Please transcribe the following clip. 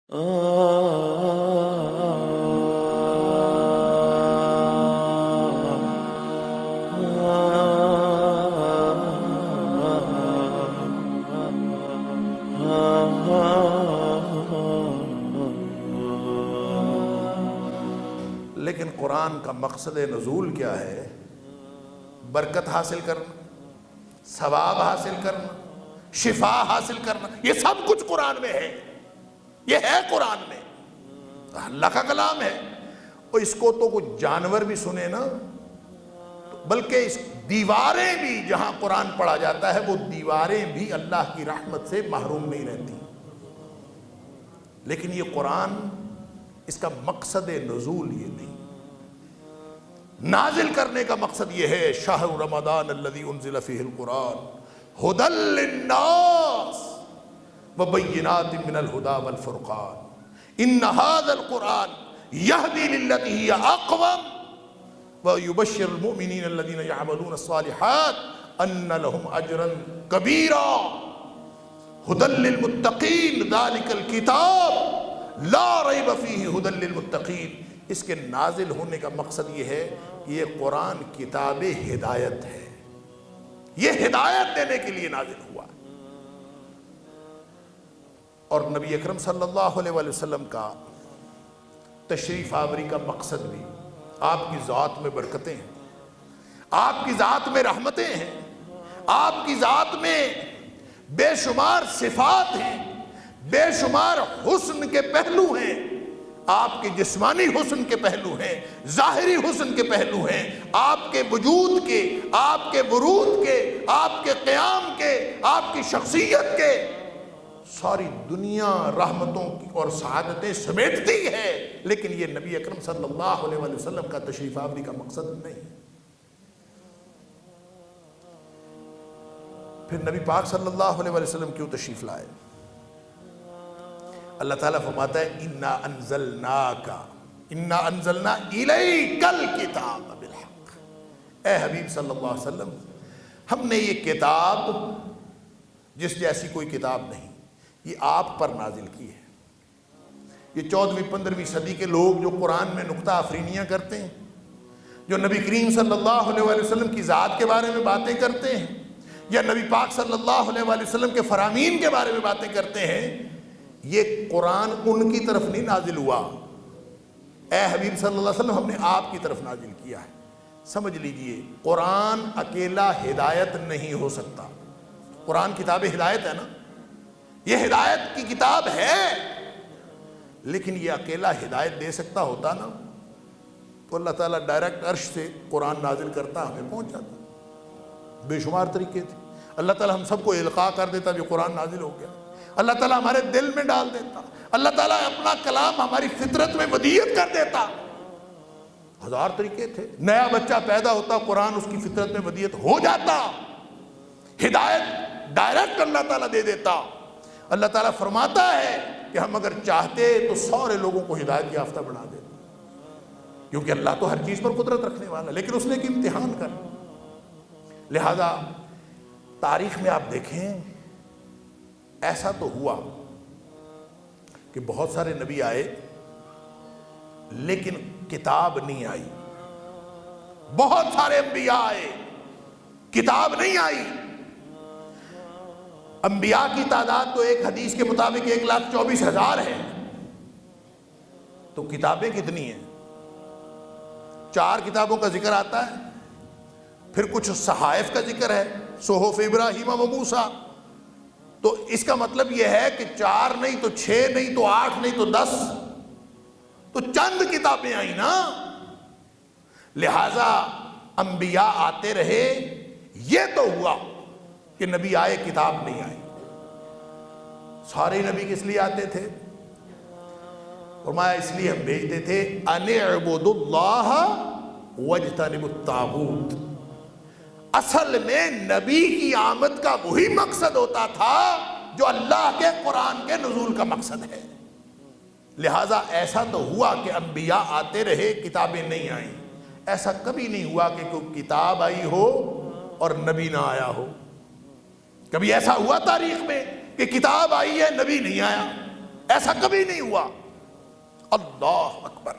لیکن قرآن کا مقصد نزول کیا ہے؟ برکت حاصل کرنا، ثواب حاصل کرنا، شفا حاصل کرنا، یہ سب کچھ قرآن میں ہے، یہ ہے قرآن میں، اللہ کا کلام ہے۔ اور اس کو تو کچھ جانور بھی سنے نا، بلکہ اس دیواریں بھی جہاں قرآن پڑھا جاتا ہے وہ دیواریں بھی اللہ کی رحمت سے محروم نہیں رہتی۔ لیکن یہ قرآن، اس کا مقصد نزول یہ نہیں، نازل کرنے کا مقصد یہ ہے شہر رمضان الذی انزل فیہ القرآن ھدی للناس وبینات من الھدی والفرقان ان ھذا القرآن یہدی للتی ہی اقوم ویبشر المؤمنین الذین یعملون الصالحات ان لهم اجرا کبیرا ھدی للمتقین ذلک الکتاب لا ریب فیہ ھدی للمتقین۔ اس کے نازل ہونے کا مقصد یہ ہے کہ یہ قرآن کتاب ہدایت ہے، یہ ہدایت دینے کے لیے نازل ہوا۔ اور نبی اکرم صلی اللہ علیہ وآلہ وسلم کا تشریف آوری کا مقصد بھی آپ کی ذات میں برکتیں ہیں، آپ کی ذات میں رحمتیں ہیں، آپ کی ذات میں بے شمار صفات ہیں، بے شمار حسن کے پہلو ہیں، آپ کے جسمانی حسن کے پہلو ہیں، ظاہری حسن کے پہلو ہیں، آپ کے وجود کے، آپ کے ورود کے، آپ کے قیام کے، آپ کی شخصیت کے، ساری دنیا رحمتوں اور سعادتیں سمیٹتی ہے۔ لیکن یہ نبی اکرم صلی اللہ علیہ وآلہ وسلم کا تشریف آوری کا مقصد نہیں۔ پھر نبی پاک صلی اللہ علیہ وآلہ وسلم کیوں تشریف لائے؟ اللہ تعالیٰ فرماتا ہے اِنَّا أَنزَلْنَا إِلَيْكَ الْكِتَابَ بِالْحَقِّ۔ اے حبیب صلی اللہ علیہ وسلم، ہم نے یہ کتاب جس جیسی کوئی کتاب نہیں، یہ آپ پر نازل کی ہے۔ یہ 14ویں 15ویں صدی کے لوگ جو قرآن میں نکتہ آفرینیاں کرتے ہیں، جو نبی کریم صلی اللہ علیہ وآلہ وسلم کی ذات کے بارے میں باتیں کرتے ہیں، یا نبی پاک صلی اللہ علیہ وآلہ وسلم کے فرامین کے بارے میں باتیں کرتے ہیں، یہ قرآن ان کی طرف نہیں نازل ہوا، اے حبیب صلی اللہ علیہ وسلم ہم نے آپ کی طرف نازل کیا ہے۔ سمجھ لیجئے، قرآن اکیلا ہدایت نہیں ہو سکتا۔ قرآن کتاب ہدایت ہے نا، یہ ہدایت کی کتاب ہے، لیکن یہ اکیلا ہدایت دے سکتا ہوتا نا تو اللہ تعالیٰ ڈائریکٹ عرش سے قرآن نازل کرتا، ہمیں پہنچ جاتا۔ بے شمار طریقے تھے، اللہ تعالیٰ ہم سب کو القاء کر دیتا جو قرآن نازل ہو گیا، اللہ تعالیٰ ہمارے دل میں ڈال دیتا، اللہ تعالیٰ اپنا کلام ہماری فطرت میں ودیت کر دیتا۔ ہزار طریقے تھے، نیا بچہ پیدا ہوتا قرآن اس کی فطرت میں ودیت ہو جاتا، ہدایت ڈائریکٹ اللہ تعالیٰ دے دیتا۔ اللہ تعالیٰ فرماتا ہے کہ ہم اگر چاہتے تو سارے لوگوں کو ہدایت یافتہ بنا دیتے، کیونکہ اللہ تو ہر چیز پر قدرت رکھنے والا، لیکن اس نے ایک امتحان کر۔ لہذا تاریخ میں آپ دیکھیں، ایسا تو ہوا کہ بہت سارے نبی آئے لیکن کتاب نہیں آئی، بہت سارے انبیاء آئے، کتاب نہیں آئی۔ انبیاء کی تعداد تو ایک حدیث کے مطابق 1,24,000 ہے، تو کتابیں کتنی ہیں؟ 4 کتابوں کا ذکر آتا ہے، پھر کچھ صحائف کا ذکر ہے، صحف ابراہیم و موسیٰ، تو اس کا مطلب یہ ہے کہ 4 نہیں تو 6 نہیں تو 8 نہیں تو 10، تو چند کتابیں آئیں نا۔ لہٰذا انبیاء آتے رہے، یہ تو ہوا کہ نبی آئے کتاب نہیں آئی۔ سارے نبی کس لیے آتے تھے؟ فرمایا اس لیے ہم بھیجتے تھے ان اعبدوا اللہ واجتنبوا الطاغوت۔ اصل میں نبی کی آمد کا وہی مقصد ہوتا تھا جو اللہ کے قرآن کے نزول کا مقصد ہے۔ لہٰذا ایسا تو ہوا کہ انبیاء آتے رہے، کتابیں نہیں آئیں۔ ایسا کبھی نہیں ہوا کہ کوئی کتاب آئی ہو اور نبی نہ آیا ہو۔ کبھی ایسا ہوا تاریخ میں کہ کتاب آئی ہے نبی نہیں آیا؟ ایسا کبھی نہیں ہوا۔ اللہ اکبر۔